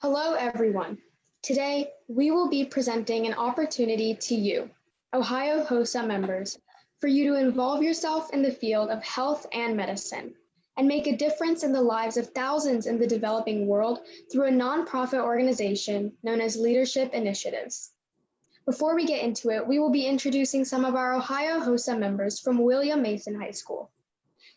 Hello, everyone. Today, we will be presenting an opportunity to you, OHIO-HOSA members, for you to involve yourself in the field of health and medicine and make a difference in the lives of thousands in the developing world through a nonprofit organization known as Leadership Initiatives. Before we get into it, we will be introducing some of our OHIO-HOSA members from William Mason High School.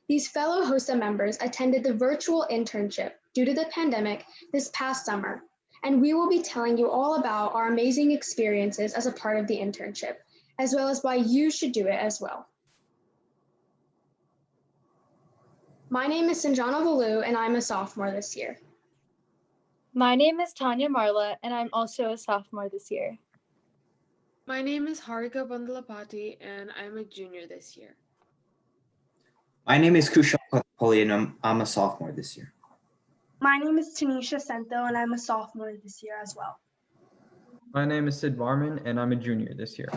These fellow HOSA members attended the virtual internship due to the pandemic this past summer, and we will be telling you all about our amazing experiences as a part of the internship, as well as why you should do it as well. My name is Sanjana Valu, and I'm a sophomore this year. My name is Tanya Marla, and I'm also a sophomore this year. My name is Harika Bandalapati, and I'm a junior this year. My name is Kushal Kathapalli, and I'm a sophomore this year. My name is Tanisha Sento, and I'm a sophomore this year as well. My name is Sid Varman, and I'm a junior this year.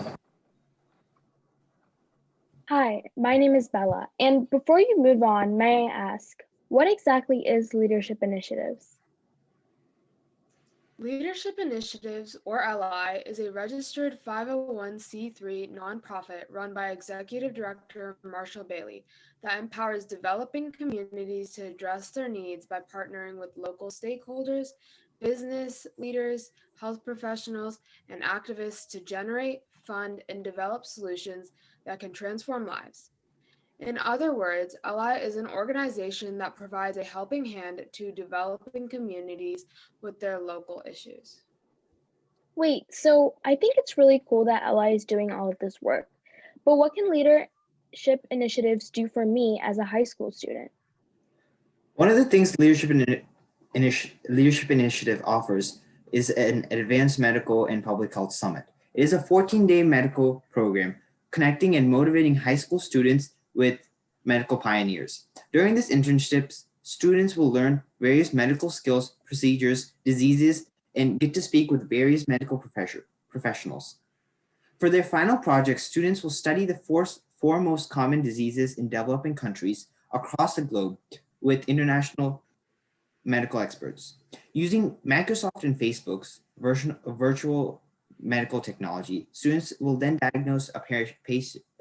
Hi, my name is Bella, and before you move on, may I ask, what exactly is Leadership Initiatives? Leadership Initiatives, or LI, is a registered 501c3 nonprofit run by Executive Director Marshall Bailey that empowers developing communities to address their needs by partnering with local stakeholders, business leaders, health professionals, and activists to generate, fund, and develop solutions that can transform lives. In other words, LI is an organization that provides a helping hand to developing communities with their local issues. Wait, so I think it's really cool that LI is doing all of this work, but what can Leadership Initiatives do for me as a high school student? One of the things Leadership Initiative offers is an advanced medical and public health summit. It is a 14-day medical program connecting and motivating high school students with medical pioneers. During this internships, students will learn various medical skills, procedures, diseases, and get to speak with various medical professionals. For their final projects, students will study the four most common diseases in developing countries across the globe with international medical experts. Using Microsoft and Facebook's version of virtual medical technology, students will then diagnose a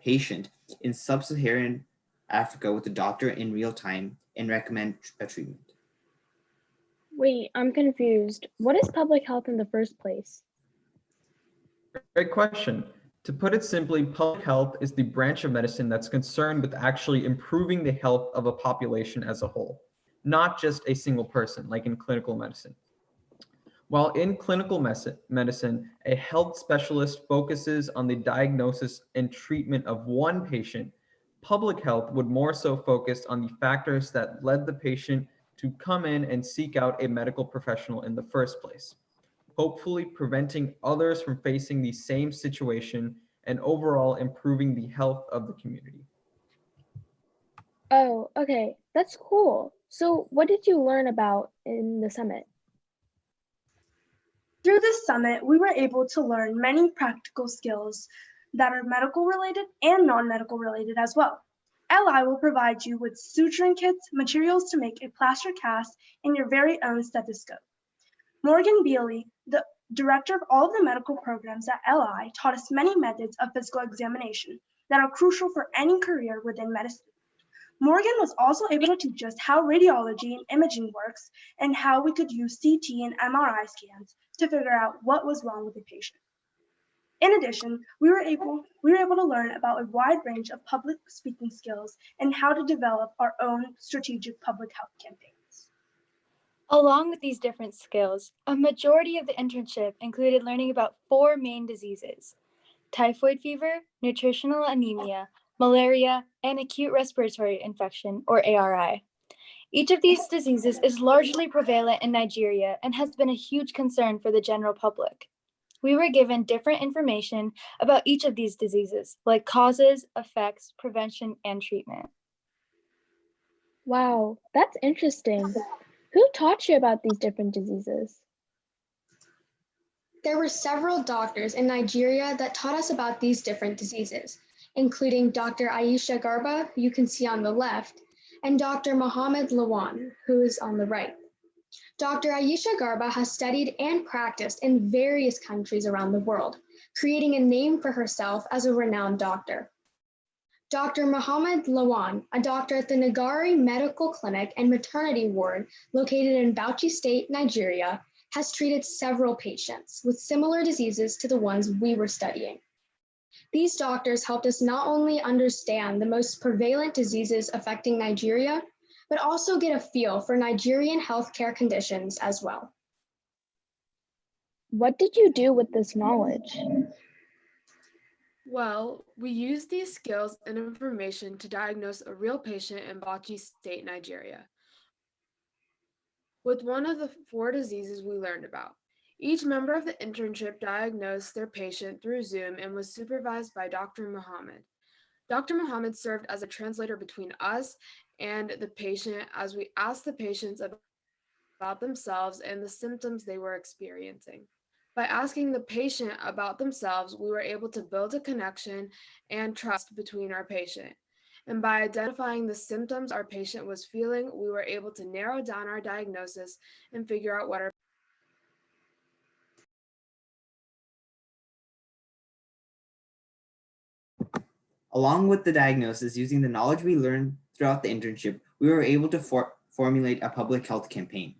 patient in sub-Saharan Africa with a doctor in real time and recommend a treatment. Wait, I'm confused. What is public health in the first place? Great question. To put it simply, public health is the branch of medicine that's concerned with actually improving the health of a population as a whole, not just a single person, like in clinical medicine. While in clinical medicine, a health specialist focuses on the diagnosis and treatment of one patient, public health would more so focus on the factors that led the patient to come in and seek out a medical professional in the first place, hopefully preventing others from facing the same situation and overall improving the health of the community. Oh, okay, that's cool. So what did you learn about in the summit? Through this summit, we were able to learn many practical skills that are medical related and non-medical related as well. LI will provide you with suturing kits, materials to make a plaster cast, and your very own stethoscope. Morgan Bealey, the director of all of the medical programs at LI, taught us many methods of physical examination that are crucial for any career within medicine. Morgan was also able to teach us how radiology and imaging works and how we could use CT and MRI scans to figure out what was wrong with the patient. In addition, we were able to learn about a wide range of public speaking skills and how to develop our own strategic public health campaigns. Along with these different skills, a majority of the internship included learning about 4 main diseases: typhoid fever, nutritional anemia, malaria, and acute respiratory infection, or ARI. Each of these diseases is largely prevalent in Nigeria and has been a huge concern for the general public. We were given different information about each of these diseases, like causes, effects, prevention, and treatment. Wow, that's interesting. Who taught you about these different diseases? There were several doctors in Nigeria that taught us about these different diseases, including Dr. Aisha Garba, who you can see on the left, and Dr. Mohammed Lawan, who is on the right. Dr. Ayesha Garba has studied and practiced in various countries around the world, creating a name for herself as a renowned doctor. Dr. Mohammed Lawan, a doctor at the Nagari Medical Clinic and Maternity Ward located in Bauchi State, Nigeria, has treated several patients with similar diseases to the ones we were studying. These doctors helped us not only understand the most prevalent diseases affecting Nigeria, but also get a feel for Nigerian healthcare conditions as well. What did you do with this knowledge? Well, we used these skills and information to diagnose a real patient in Bauchi State, Nigeria, with one of the 4 diseases we learned about. Each member of the internship diagnosed their patient through Zoom and was supervised by Dr. Muhammad. Dr. Muhammad served as a translator between us and the patient as we asked the patients about themselves and the symptoms they were experiencing. By asking the patient about themselves, we were able to build a connection and trust between our patient. And by identifying the symptoms our patient was feeling, we were able to narrow down our diagnosis and figure out what our Along with the diagnosis, using the knowledge we learned throughout the internship, we were able to formulate a public health campaign.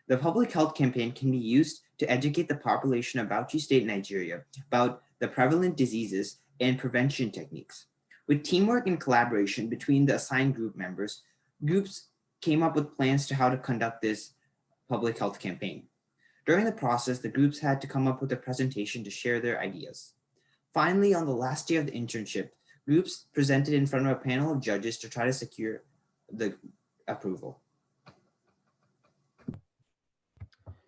The public health campaign can be used to educate the population of Bauchi State, Nigeria about the prevalent diseases and prevention techniques. With teamwork and collaboration between the assigned group members, groups came up with plans to how to conduct this public health campaign. During the process, the groups had to come up with a presentation to share their ideas. Finally, on the last day of the internship, groups presented in front of a panel of judges to try to secure the approval.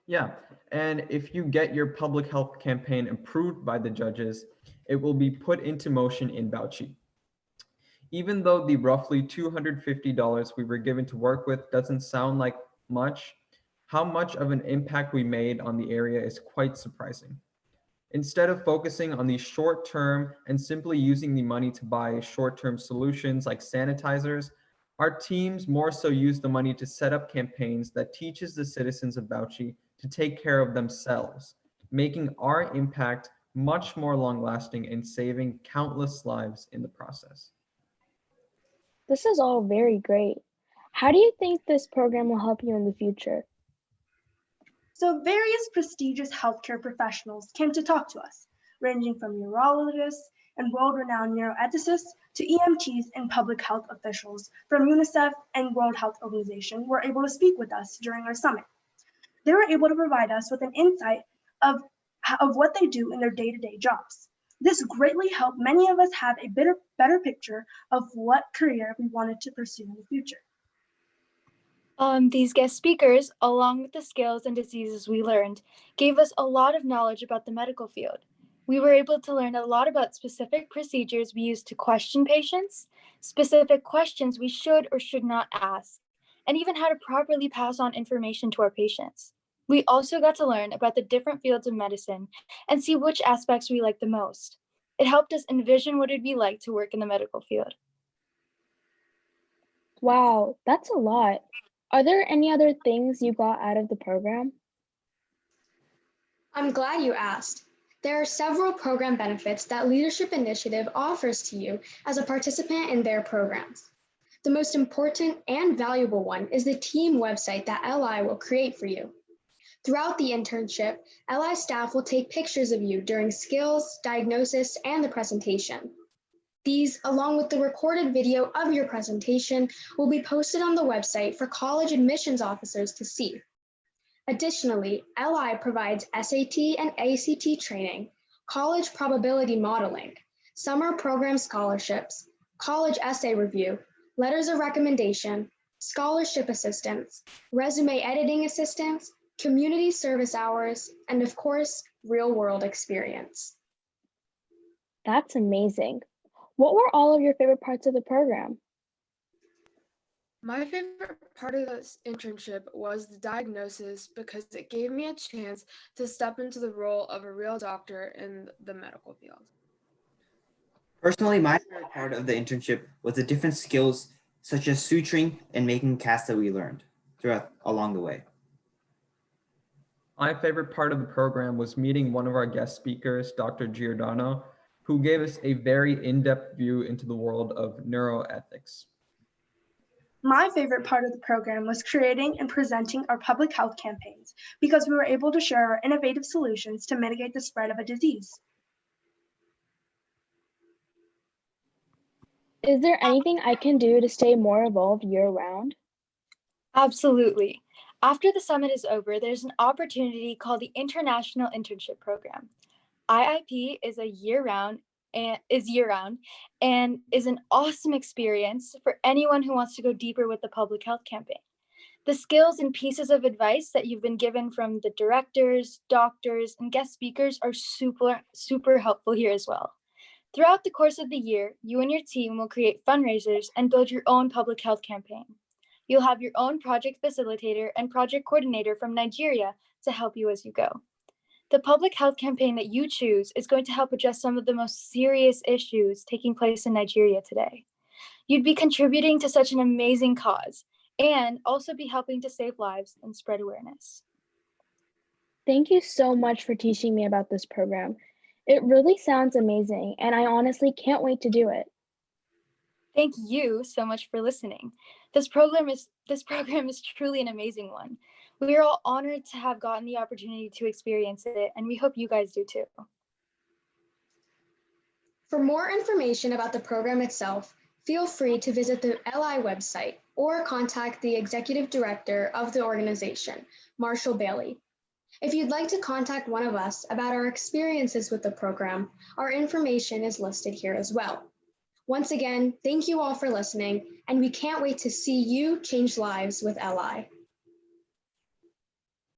Yeah, and if you get your public health campaign approved by the judges, it will be put into motion in Bauchi. Even though the roughly $250 we were given to work with doesn't sound like much, how much of an impact we made on the area is quite surprising. Instead of focusing on the short term and simply using the money to buy short-term solutions like sanitizers, our teams more so use the money to set up campaigns that teaches the citizens of Bauchi to take care of themselves, making our impact much more long-lasting and saving countless lives in the process. This is all very great. How do you think this program will help you in the future? So various prestigious healthcare professionals came to talk to us, ranging from neurologists and world-renowned neuroethicists to EMTs and public health officials from UNICEF and World Health Organization were able to speak with us during our summit. They were able to provide us with an insight of what they do in their day-to-day jobs. This greatly helped many of us have a better picture of what career we wanted to pursue in the future. These guest speakers, along with the skills and diseases we learned, gave us a lot of knowledge about the medical field. We were able to learn a lot about specific procedures we use to question patients, specific questions we should or should not ask, and even how to properly pass on information to our patients. We also got to learn about the different fields of medicine and see which aspects we liked the most. It helped us envision what it'd be like to work in the medical field. Wow, that's a lot. Are there any other things you got out of the program? I'm glad you asked. There are several program benefits that Leadership Initiative offers to you as a participant in their programs. The most important and valuable one is the team website that LI will create for you. Throughout the internship, LI staff will take pictures of you during skills, diagnosis, and the presentation. These, along with the recorded video of your presentation, will be posted on the website for college admissions officers to see. Additionally, LI provides SAT and ACT training, college probability modeling, summer program scholarships, college essay review, letters of recommendation, scholarship assistance, resume editing assistance, community service hours, and of course, real-world experience. That's amazing. What were all of your favorite parts of the program? My favorite part of this internship was the diagnosis because it gave me a chance to step into the role of a real doctor in the medical field. Personally, my favorite part of the internship was the different skills such as suturing and making casts that we learned throughout along the way. My favorite part of the program was meeting one of our guest speakers, Dr. Giordano, who gave us a very in-depth view into the world of neuroethics. My favorite part of the program was creating and presenting our public health campaigns because we were able to share our innovative solutions to mitigate the spread of a disease. Is there anything I can do to stay more involved year-round? Absolutely. After the summit is over, there's an opportunity called the International Internship Program. IIP is year-round and is an awesome experience for anyone who wants to go deeper with the public health campaign. The skills and pieces of advice that you've been given from the directors, doctors, and guest speakers are super helpful here as well. Throughout the course of the year, you and your team will create fundraisers and build your own public health campaign. You'll have your own project facilitator and project coordinator from Nigeria to help you as you go. The public health campaign that you choose is going to help address some of the most serious issues taking place in Nigeria today. You'd be contributing to such an amazing cause and also be helping to save lives and spread awareness. Thank you so much for teaching me about this program. It really sounds amazing, and I honestly can't wait to do it. Thank you so much for listening. This program is truly an amazing one. We are all honored to have gotten the opportunity to experience it, and we hope you guys do too. For more information about the program itself, feel free to visit the LI website or contact the Executive Director of the organization, Marshall Bailey. If you'd like to contact one of us about our experiences with the program, our information is listed here as well. Once again, thank you all for listening, and we can't wait to see you change lives with LI.